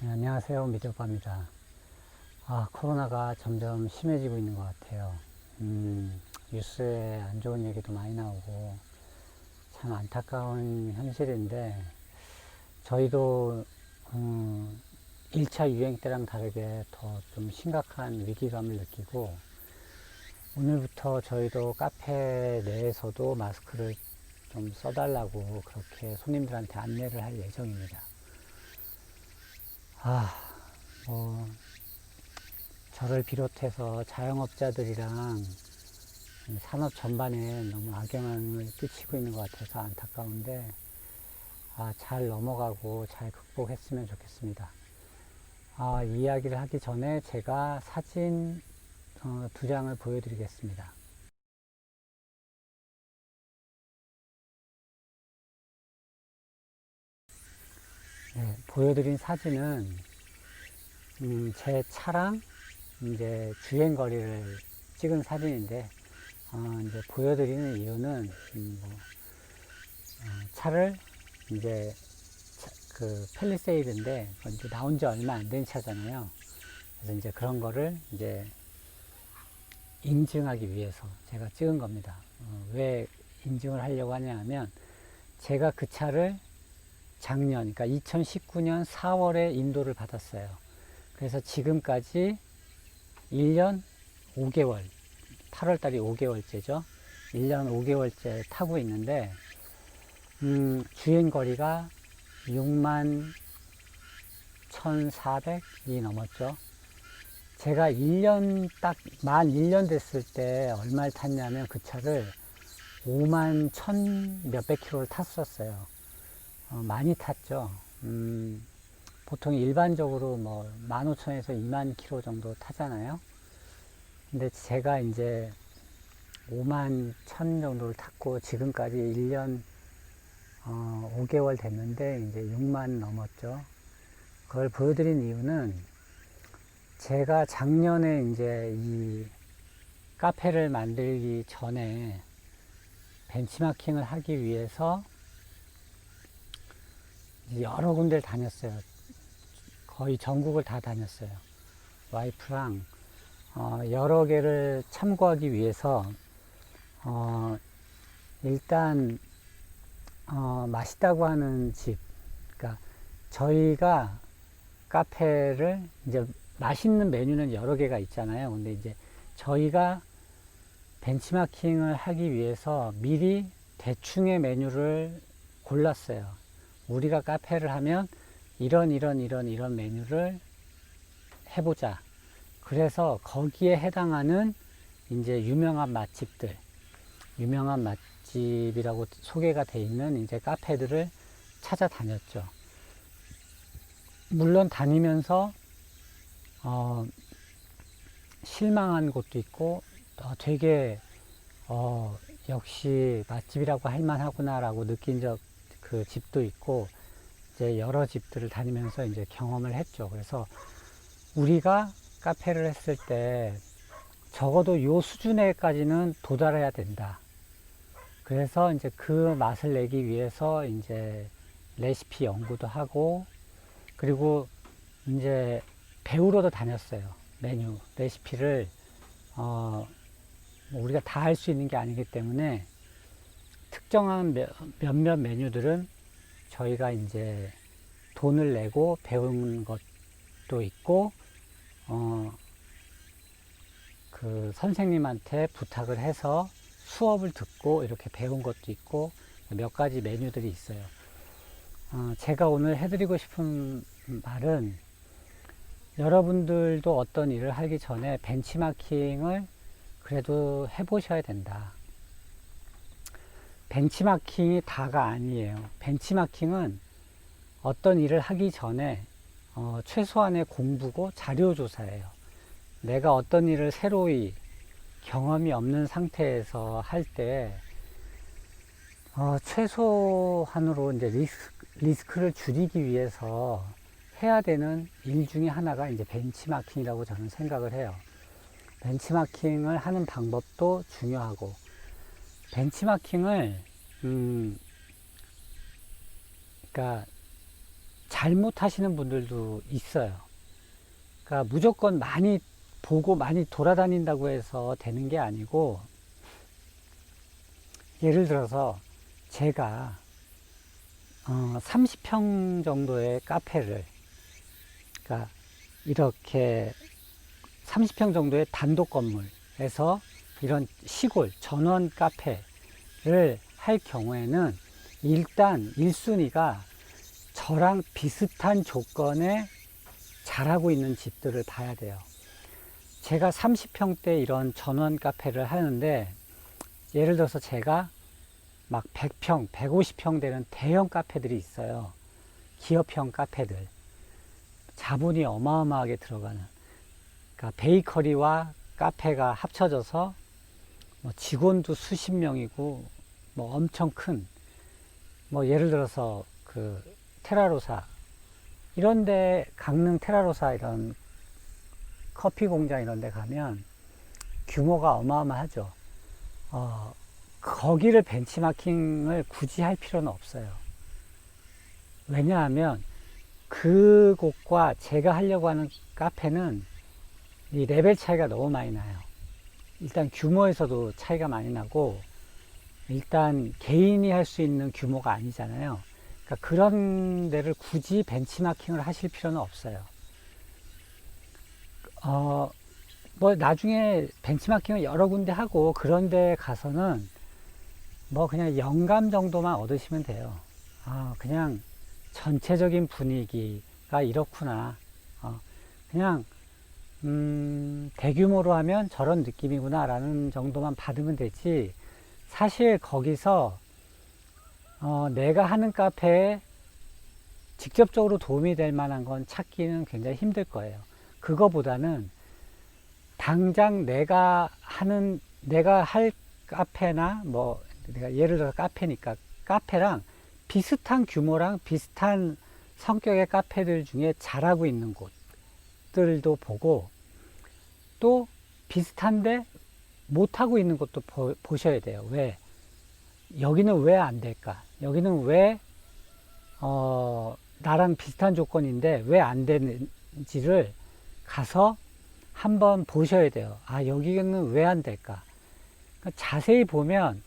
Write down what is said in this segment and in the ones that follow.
네, 안녕하세요. 미디어빠입니다. 코로나가 점점 심해지고 있는 것 같아요. 뉴스에 안 좋은 얘기도 많이 나오고 참 안타까운 현실인데 저희도 1차 유행 때랑 다르게 더 좀 심각한 위기감을 느끼고 오늘부터 저희도 카페 내에서도 마스크를 좀 써달라고 그렇게 손님들한테 안내를 할 예정입니다. 뭐 저를 비롯해서 자영업자들이랑 산업 전반에 너무 악영향을 끼치고 있는 것 같아서 안타까운데 잘 넘어가고 잘 극복했으면 좋겠습니다. 이 이야기를 하기 전에 제가 사진 두 장을 보여드리겠습니다. 네, 보여드린 사진은 제 차랑 이제 주행 거리를 찍은 사진인데 이제 보여드리는 이유는 차를 이제 그 펠리세이드인데 이제 나온 지 얼마 안 된 차잖아요. 그래서 이제 그런 거를 이제 인증하기 위해서 제가 찍은 겁니다. 왜 인증을 하려고 하냐 하면 제가 그 차를 작년, 그러니까 2019년 4월에 인도를 받았어요. 그래서 지금까지 1년 5개월, 8월달이 5개월째죠. 1년 5개월째 타고 있는데 주행거리가 6만 1,400이 넘었죠. 제가 1년 만 1년 됐을 때 얼마를 탔냐면 그 차를 5만 1,000 몇백 킬로를 탔었어요. 많이 탔죠. 보통 일반적으로 뭐 15,000에서 2만 킬로 정도 타잖아요. 근데 제가 이제 5만 1,000 정도를 탔고 지금까지 1년 5개월 됐는데 이제 6만 넘었죠. 그걸 보여드린 이유는 제가 작년에 이제 이 카페를 만들기 전에 벤치마킹을 하기 위해서 여러 군데를 다녔어요. 거의 전국을 다 다녔어요. 와이프랑 여러 개를 참고하기 위해서 일단 맛있다고 하는 집, 그러니까 저희가 카페를 이제 맛있는 메뉴는 여러 개가 있잖아요. 근데 이제 저희가 벤치마킹을 하기 위해서 미리 대충의 메뉴를 골랐어요. 우리가 카페를 하면 이런 메뉴를 해보자. 그래서 거기에 해당하는 이제 유명한 맛집이라고 소개가 돼 있는 이제 카페들을 찾아다녔죠. 물론 다니면서 실망한 곳도 있고 되게 역시 맛집이라고 할만하구나라고 느낀 그 집도 있고 이제 여러 집들을 다니면서 이제 경험을 했죠. 그래서 우리가 카페를 했을 때 적어도 요 수준에까지는 도달해야 된다. 그래서 이제 그 맛을 내기 위해서 이제 레시피 연구도 하고 그리고 이제 배우러도 다녔어요. 메뉴, 레시피를 우리가 다 할 수 있는 게 아니기 때문에 특정한 몇몇 메뉴들은 저희가 이제 돈을 내고 배운 것도 있고 그 선생님한테 부탁을 해서 수업을 듣고 이렇게 배운 것도 있고 몇 가지 메뉴들이 있어요. 제가 오늘 해드리고 싶은 말은 여러분들도 어떤 일을 하기 전에 벤치마킹을 그래도 해보셔야 된다. 벤치마킹이 다가 아니에요. 벤치마킹은 어떤 일을 하기 전에 최소한의 공부고 자료조사예요. 내가 어떤 일을 새로이 경험이 없는 상태에서 할 때 최소한으로 이제 리스크를 줄이기 위해서 해야 되는 일 중에 하나가 이제 벤치마킹이라고 저는 생각을 해요. 벤치마킹을 하는 방법도 중요하고 벤치마킹을 그러니까 잘못하시는 분들도 있어요. 그러니까 무조건 많이 보고 많이 돌아다닌다고 해서 되는 게 아니고, 예를 들어서 제가 30평 정도의 카페를, 그러니까 이렇게 30평 정도의 단독 건물에서 이런 시골 전원 카페를 할 경우에는 일단 1순위가 저랑 비슷한 조건에 잘하고 있는 집들을 봐야 돼요. 제가 30평대 이런 전원 카페를 하는데, 예를 들어서 제가 막 100평, 150평 되는 대형 카페들이 있어요. 기업형 카페들. 자본이 어마어마하게 들어가는. 그러니까 베이커리와 카페가 합쳐져서 뭐 직원도 수십 명이고, 뭐 엄청 큰, 뭐 예를 들어서 그 테라로사, 이런데, 강릉 테라로사 이런 커피 공장 이런 데 가면 규모가 어마어마하죠. 거기를 벤치마킹을 굳이 할 필요는 없어요. 왜냐하면 그곳과 제가 하려고 하는 카페는 이 레벨 차이가 너무 많이 나요. 일단 규모에서도 차이가 많이 나고, 일단 개인이 할 수 있는 규모가 아니잖아요. 그러니까 그런 데를 굳이 벤치마킹을 하실 필요는 없어요. 뭐 나중에 벤치마킹을 여러 군데 하고 그런 데 가서는 뭐 그냥 영감 정도만 얻으시면 돼요. 그냥 전체적인 분위기가 이렇구나. 그냥 대규모로 하면 저런 느낌이구나 라는 정도만 받으면 되지, 사실 거기서 내가 하는 카페에 직접적으로 도움이 될 만한 건 찾기는 굉장히 힘들 거예요. 그거보다는 당장 내가 할 카페나, 뭐 내가 예를 들어 카페니까 카페랑 비슷한 규모랑 비슷한 성격의 카페들 중에 잘하고 있는 곳들도 보고, 또 비슷한데 못하고 있는 곳도 보셔야 돼요. 왜? 여기는 왜 안 될까? 여기는 왜 나랑 비슷한 조건인데 왜 안 되는지를 가서 한번 보셔야 돼요. 여기는 왜 안 될까? 그러니까 자세히 보면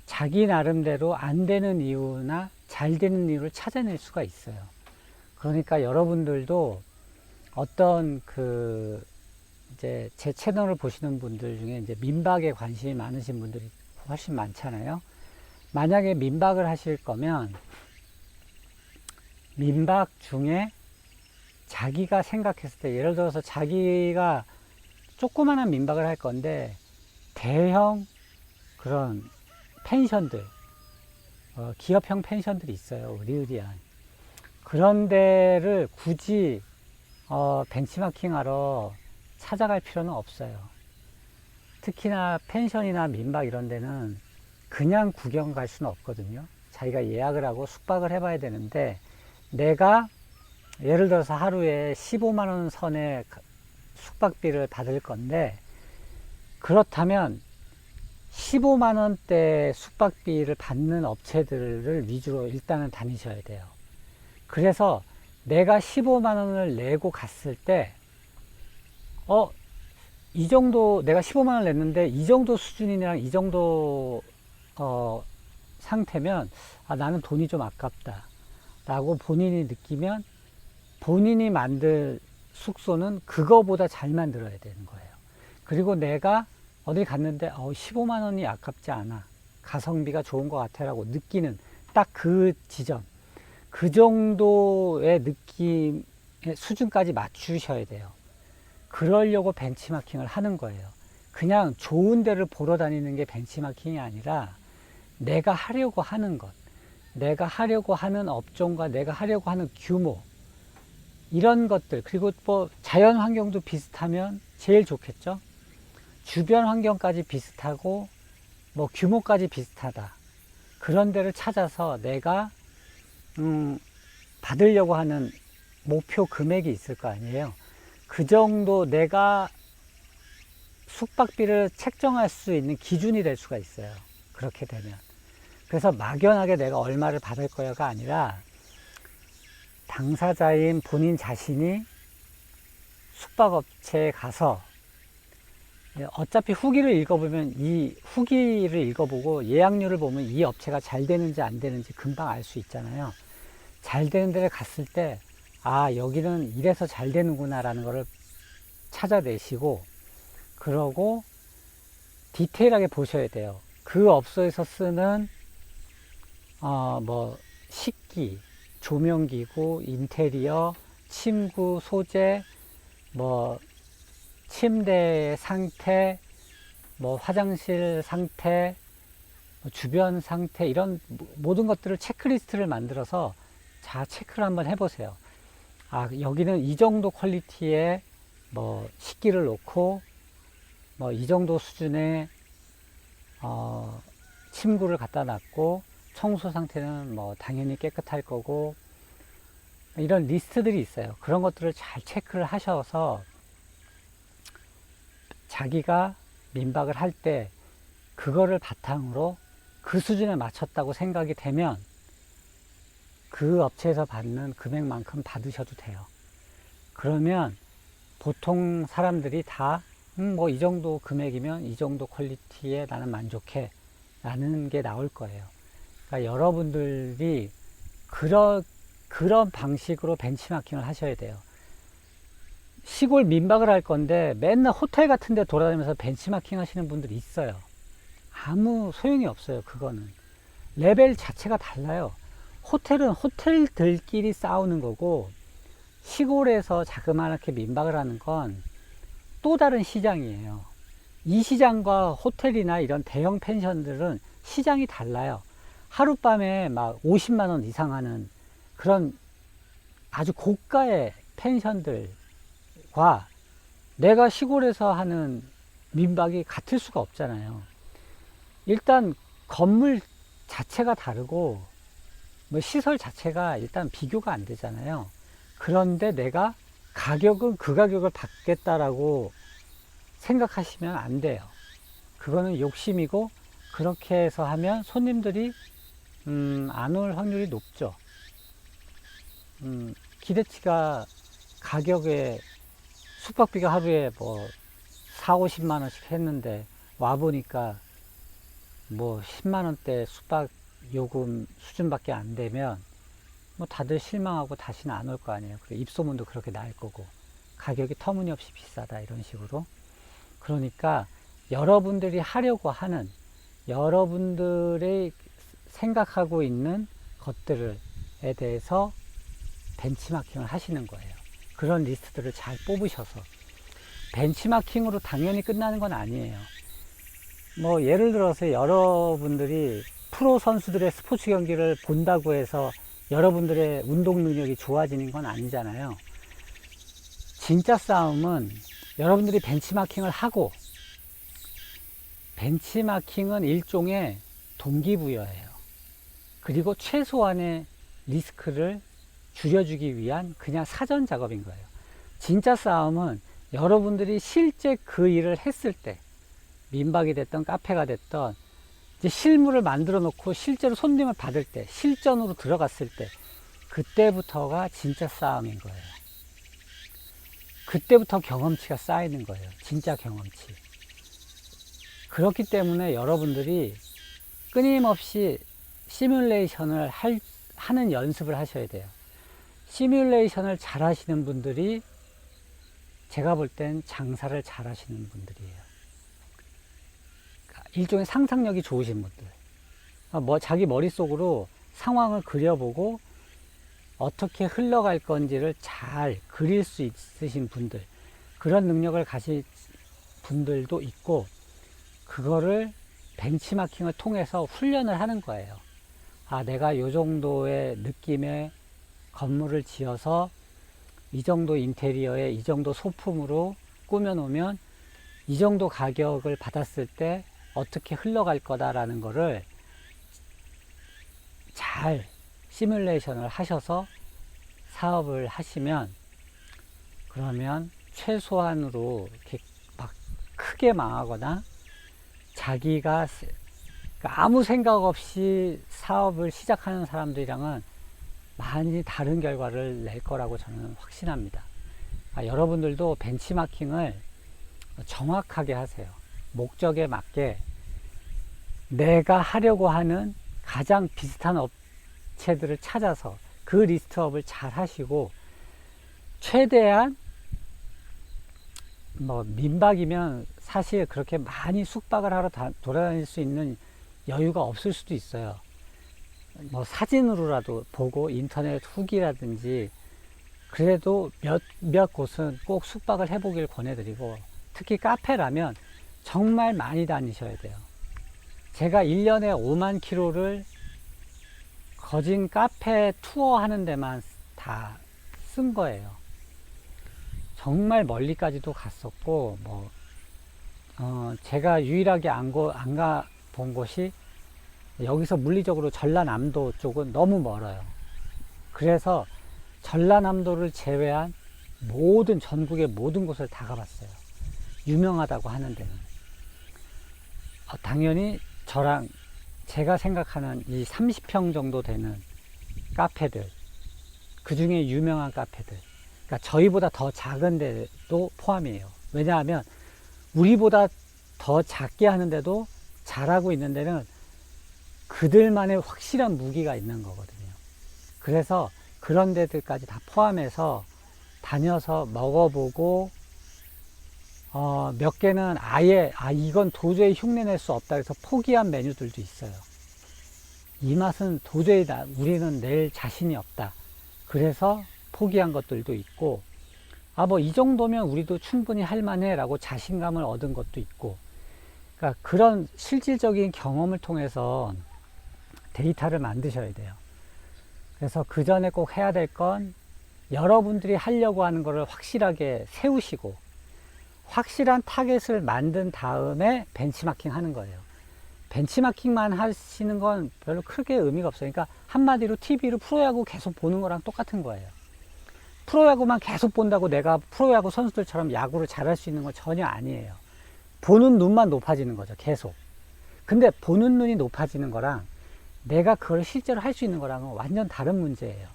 자기 나름대로 안 되는 이유나 잘 되는 이유를 찾아낼 수가 있어요. 그러니까 여러분들도 어떤 이제 제 채널을 보시는 분들 중에 이제 민박에 관심이 많으신 분들이 훨씬 많잖아요. 만약에 민박을 하실 거면 민박 중에 자기가 생각했을 때, 예를 들어서 자기가 조그마한 민박을 할 건데 대형 그런 펜션들, 기업형 펜션들이 있어요. 의리의리한 그런 데를 굳이 벤치마킹 하러 찾아갈 필요는 없어요. 특히나 펜션이나 민박 이런 데는 그냥 구경 갈 수는 없거든요. 자기가 예약을 하고 숙박을 해봐야 되는데, 내가 예를 들어서 하루에 15만원 선의 숙박비를 받을 건데, 그렇다면 15만원대 숙박비를 받는 업체들을 위주로 일단은 다니셔야 돼요. 그래서 내가 15만원을 내고 갔을 때, 이 정도, 내가 15만원을 냈는데 이 정도 수준이랑 이 정도 상태면 나는 돈이 좀 아깝다 라고 본인이 느끼면, 본인이 만들 숙소는 그거보다 잘 만들어야 되는 거예요. 그리고 내가 어디 갔는데 15만원이 아깝지 않아, 가성비가 좋은 것 같아 라고 느끼는 딱 그 지점, 그 정도의 느낌의 수준까지 맞추셔야 돼요. 그러려고 벤치마킹을 하는 거예요. 그냥 좋은 데를 보러 다니는 게 벤치마킹이 아니라 내가 하려고 하는 것, 내가 하려고 하는 업종과 내가 하려고 하는 규모, 이런 것들, 그리고 뭐 자연 환경도 비슷하면 제일 좋겠죠. 주변 환경까지 비슷하고 뭐 규모까지 비슷하다, 그런 데를 찾아서 내가 받으려고 하는 목표 금액이 있을 거 아니에요. 그 정도 내가 숙박비를 책정할 수 있는 기준이 될 수가 있어요. 그렇게 되면. 그래서 막연하게 내가 얼마를 받을 거야가 아니라 당사자인 본인 자신이 숙박업체에 가서 어차피 후기를 읽어보면 이 후기를 읽어보고 예약률을 보면 이 업체가 잘 되는지 안 되는지 금방 알 수 있잖아요. 잘 되는 데를 갔을 때 아, 여기는 이래서 잘 되는구나 라는 거를 찾아내시고, 그러고 디테일하게 보셔야 돼요. 그 업소에서 쓰는 뭐 식기, 조명기구, 인테리어, 침구, 소재, 뭐 침대 상태, 뭐 화장실 상태, 뭐 주변 상태, 이런 모든 것들을 체크리스트를 만들어서 자 체크를 한번 해보세요. 아, 여기는 이 정도 퀄리티의 뭐 식기를 놓고 뭐 이 정도 수준의 침구를 갖다 놨고, 청소 상태는 뭐 당연히 깨끗할 거고, 이런 리스트들이 있어요. 그런 것들을 잘 체크를 하셔서 자기가 민박을 할 때 그거를 바탕으로 그 수준에 맞췄다고 생각이 되면 그 업체에서 받는 금액만큼 받으셔도 돼요. 그러면 보통 사람들이 다 뭐 이 정도 금액이면 이 정도 퀄리티에 나는 만족해 라는 게 나올 거예요. 그러니까 여러분들이 그런 방식으로 벤치마킹을 하셔야 돼요. 시골 민박을 할 건데 맨날 호텔 같은 데 돌아다니면서 벤치마킹 하시는 분들이 있어요. 아무 소용이 없어요. 그거는 레벨 자체가 달라요. 호텔은 호텔들끼리 싸우는 거고, 시골에서 자그마하게 민박을 하는 건 또 다른 시장이에요. 이 시장과 호텔이나 이런 대형 펜션들은 시장이 달라요. 하룻밤에 막 50만 원 이상 하는 그런 아주 고가의 펜션들과 내가 시골에서 하는 민박이 같을 수가 없잖아요. 일단 건물 자체가 다르고 뭐 시설 자체가 일단 비교가 안 되잖아요. 그런데 내가 가격은 그 가격을 받겠다라고 생각하시면 안 돼요. 그거는 욕심이고, 그렇게 해서 하면 손님들이 안 올 확률이 높죠. 기대치가 가격에 숙박비가 하루에 뭐 4, 50만 원씩 했는데 와보니까 뭐 10만 원대 숙박 요금 수준밖에 안 되면 뭐 다들 실망하고 다시는 안 올 거 아니에요. 그리고 입소문도 그렇게 날 거고, 가격이 터무니없이 비싸다 이런 식으로. 그러니까 여러분들이 하려고 하는, 여러분들이 생각하고 있는 것들에 대해서 벤치마킹을 하시는 거예요. 그런 리스트들을 잘 뽑으셔서. 벤치마킹으로 당연히 끝나는 건 아니에요. 뭐 예를 들어서 여러분들이 프로 선수들의 스포츠 경기를 본다고 해서 여러분들의 운동 능력이 좋아지는 건 아니잖아요. 진짜 싸움은 여러분들이 벤치마킹을 하고, 벤치마킹은 일종의 동기부여예요. 그리고 최소한의 리스크를 줄여주기 위한 그냥 사전 작업인 거예요. 진짜 싸움은 여러분들이 실제 그 일을 했을 때, 민박이 됐던 카페가 됐던 이제 실물을 만들어 놓고 실제로 손님을 받을 때, 실전으로 들어갔을 때, 그때부터가 진짜 싸움인 거예요. 그때부터 경험치가 쌓이는 거예요. 진짜 경험치. 그렇기 때문에 여러분들이 끊임없이 시뮬레이션을 하는 연습을 하셔야 돼요. 시뮬레이션을 잘 하시는 분들이 제가 볼 땐 장사를 잘 하시는 분들이에요. 일종의 상상력이 좋으신 분들. 뭐 자기 머릿속으로 상황을 그려보고 어떻게 흘러갈 건지를 잘 그릴 수 있으신 분들, 그런 능력을 가진 분들도 있고, 그거를 벤치마킹을 통해서 훈련을 하는 거예요. 아, 내가 요 정도의 느낌의 건물을 지어서 이 정도 인테리어에 이 정도 소품으로 꾸며 놓으면 이 정도 가격을 받았을 때 어떻게 흘러갈 거다라는 거를 잘 시뮬레이션을 하셔서 사업을 하시면, 그러면 최소한으로 이렇게 막 크게 망하거나 자기가 아무 생각 없이 사업을 시작하는 사람들이랑은 많이 다른 결과를 낼 거라고 저는 확신합니다. 여러분들도 벤치마킹을 정확하게 하세요. 목적에 맞게 내가 하려고 하는 가장 비슷한 업체들을 찾아서 그 리스트업을 잘 하시고, 최대한 민박이면 사실 그렇게 많이 숙박을 하러 돌아다닐 수 있는 여유가 없을 수도 있어요. 사진으로라도 보고 인터넷 후기라든지, 그래도 몇 곳은 꼭 숙박을 해보길 권해드리고, 특히 카페라면 정말 많이 다니셔야 돼요. 제가 1년에 5만 킬로를 거진 카페 투어 하는 데만 다 쓴 거예요. 정말 멀리까지도 갔었고, 제가 유일하게 안 가본 곳이, 여기서 물리적으로 전라남도 쪽은 너무 멀어요. 그래서 전라남도를 제외한 전국의 모든 곳을 다 가봤어요. 유명하다고 하는 데는. 당연히 제가 생각하는 이 30평 정도 되는 카페들, 그 중에 유명한 카페들, 그러니까 저희보다 더 작은 데도 포함이에요. 왜냐하면 우리보다 더 작게 하는데도 잘하고 있는 데는 그들만의 확실한 무기가 있는 거거든요. 그래서 그런 데들까지 다 포함해서 다녀서 먹어보고, 몇 개는 아예 이건 도저히 흉내낼 수 없다 해서 포기한 메뉴들도 있어요. 이 맛은 도저히 우리는 낼 자신이 없다, 그래서 포기한 것들도 있고, 이 정도면 우리도 충분히 할만해 라고 자신감을 얻은 것도 있고, 그러니까 그런 실질적인 경험을 통해서 데이터를 만드셔야 돼요. 그래서 그 전에 꼭 해야 될 건, 여러분들이 하려고 하는 것을 확실하게 세우시고 확실한 타겟을 만든 다음에 벤치마킹 하는 거예요. 벤치마킹만 하시는 건 별로 크게 의미가 없어요. 그러니까 한마디로 TV로 프로야구 계속 보는 거랑 똑같은 거예요. 프로야구만 계속 본다고 내가 프로야구 선수들처럼 야구를 잘할 수 있는 건 전혀 아니에요. 보는 눈만 높아지는 거죠, 계속. 근데 보는 눈이 높아지는 거랑 내가 그걸 실제로 할 수 있는 거랑은 완전 다른 문제예요.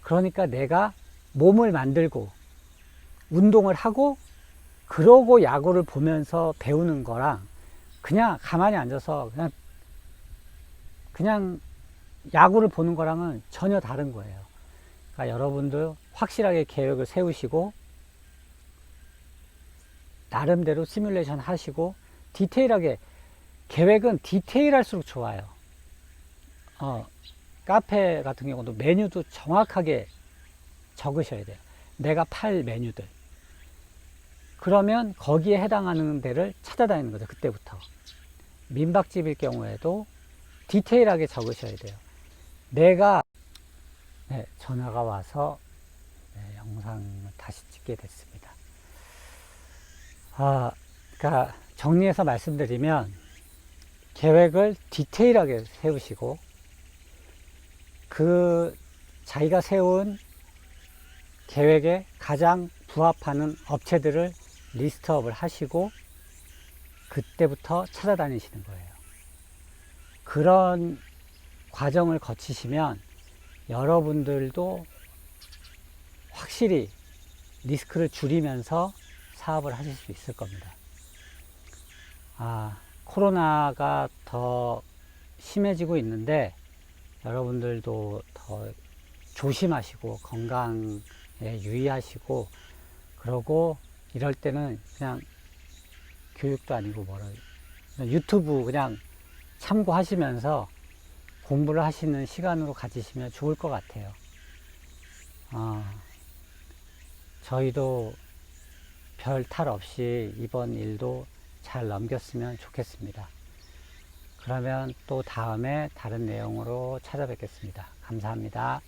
그러니까 내가 몸을 만들고 운동을 하고 그러고 야구를 보면서 배우는 거랑 그냥 가만히 앉아서 그냥 야구를 보는 거랑은 전혀 다른 거예요. 그러니까 여러분도 확실하게 계획을 세우시고 나름대로 시뮬레이션 하시고, 디테일하게, 계획은 디테일할수록 좋아요. 카페 같은 경우도 메뉴도 정확하게 적으셔야 돼요. 내가 팔 메뉴들. 그러면 거기에 해당하는 데를 찾아다니는 거죠, 그때부터. 민박집일 경우에도 디테일하게 적으셔야 돼요. 전화가 와서 영상을 다시 찍게 됐습니다. 그러니까 정리해서 말씀드리면, 계획을 디테일하게 세우시고 자기가 세운 계획에 가장 부합하는 업체들을 리스트업을 하시고 그때부터 찾아다니시는 거예요. 그런 과정을 거치시면 여러분들도 확실히 리스크를 줄이면서 사업을 하실 수 있을 겁니다. 코로나가 더 심해지고 있는데 여러분들도 더 조심하시고 건강에 유의하시고, 그러고 이럴 때는 그냥 교육도 아니고 유튜브 그냥 참고하시면서 공부를 하시는 시간으로 가지시면 좋을 것 같아요. 저희도 별 탈 없이 이번 일도 잘 넘겼으면 좋겠습니다. 그러면 또 다음에 다른 내용으로 찾아뵙겠습니다. 감사합니다.